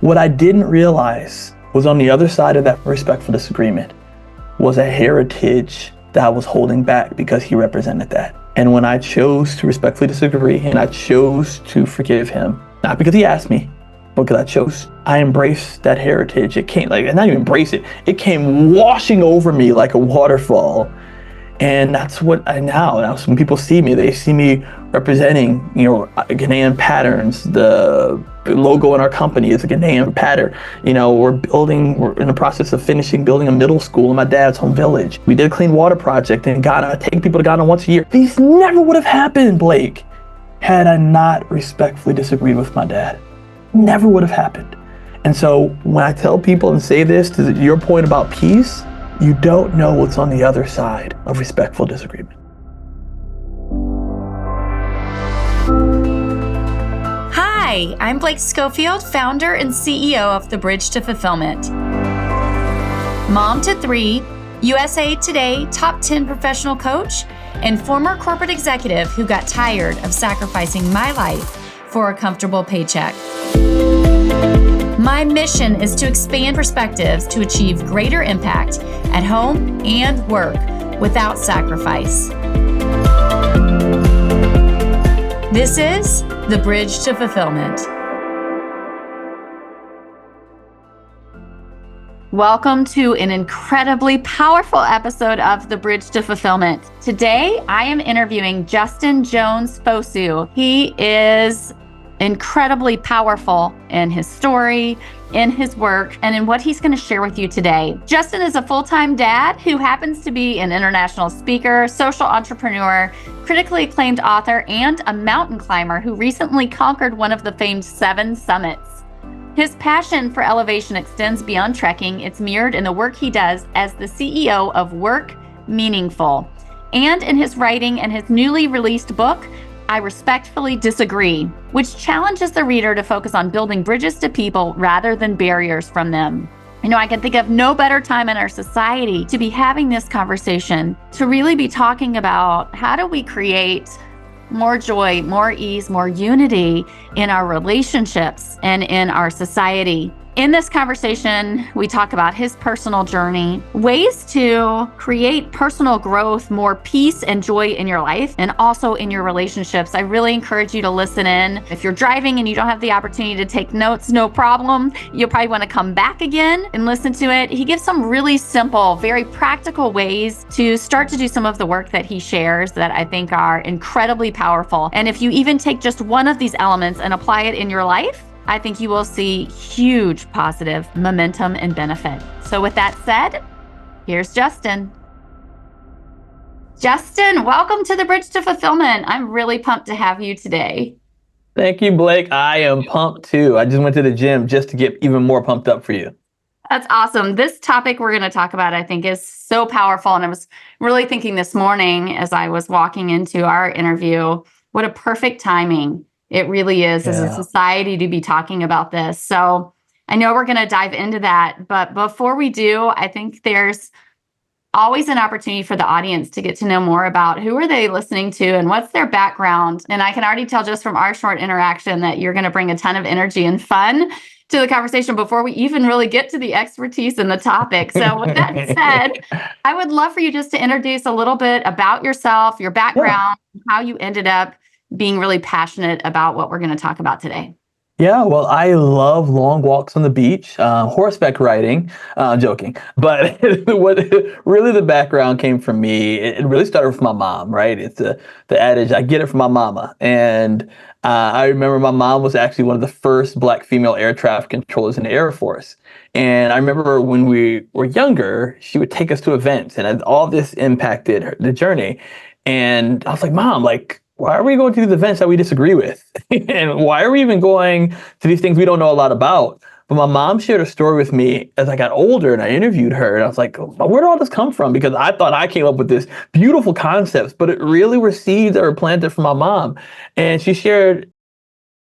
What I didn't realize was on the other side of that respectful disagreement was a heritage that I was holding back because he represented that. And when I chose to respectfully disagree and I chose to forgive him, not because he asked me, but because I chose, I embraced that heritage. It came, like, not even embrace it, it came washing over me like a waterfall. And that's what I now when people see me, they see me representing, Ghanaian patterns. The logo in our company is a Ghanaian pattern. We're in the process of building a middle school in my dad's home village. We did a clean water project in Ghana. I take people to Ghana once a year. These never would have happened, Blake, had I not respectfully disagreed with my dad. Never would have happened. And so when I tell people and say this, to your point about peace, you don't know what's on the other side of respectful disagreement. Hi, I'm Blake Schofield, founder and CEO of The Bridge to Fulfillment. Mom to 3, USA Today top 10 professional coach, and former corporate executive who got tired of sacrificing my life for a comfortable paycheck. My mission is to expand perspectives to achieve greater impact at home and work without sacrifice. This is The Bridge to Fulfillment. Welcome to an incredibly powerful episode of The Bridge to Fulfillment. Today, I am interviewing Justin Jones-Fosu. He is incredibly powerful in his story, in his work, and in what he's going to share with you today. Justin is a full-time dad who happens to be an international speaker, social entrepreneur, critically acclaimed author, and a mountain climber who recently conquered one of the famed 7 summits. His passion for elevation extends beyond trekking. It's mirrored in the work he does as the CEO of Work Meaningful, and in his writing and his newly released book, I Respectfully Disagree, which challenges the reader to focus on building bridges to people rather than barriers from them. I can think of no better time in our society to be having this conversation, to really be talking about how do we create more joy, more ease, more unity in our relationships and in our society. In this conversation, we talk about his personal journey, ways to create personal growth, more peace and joy in your life, and also in your relationships. I really encourage you to listen in. If you're driving and you don't have the opportunity to take notes, no problem. You'll probably want to come back again and listen to it. He gives some really simple, very practical ways to start to do some of the work that he shares that I think are incredibly powerful. And if you even take just one of these elements and apply it in your life, I think you will see huge positive momentum and benefit. So with that said, here's Justin. Justin, welcome to the Bridge to Fulfillment. I'm really pumped to have you today. Thank you, Blake. I am pumped too. I just went to the gym just to get even more pumped up for you. That's awesome. This topic we're going to talk about, I think, is so powerful. And I was really thinking this morning as I was walking into our interview, what a perfect timing it really is as a society to be talking about this. So I know we're going to dive into that. But before we do, I think there's always an opportunity for the audience to get to know more about who are they listening to and what's their background. And I can already tell just from our short interaction that you're going to bring a ton of energy and fun to the conversation before we even really get to the expertise in the topic. So with that said, I would love for you just to introduce a little bit about yourself, your background, how you ended up being really passionate about what we're going to talk about today. Yeah, well, I love long walks on the beach, horseback riding, joking. But what really the background came from me, it really started with my mom, right? It's the adage, I get it from my mama. And I remember my mom was actually one of the first Black female air traffic controllers in the Air Force. And I remember when we were younger, she would take us to events and all this impacted the journey. And I was like, Mom, why are we going to these events that we disagree with? And why are we even going to these things we don't know a lot about? But my mom shared a story with me as I got older and I interviewed her. And I was like, where did all this come from? Because I thought I came up with this beautiful concepts, but it really were seeds that were planted from my mom. And she shared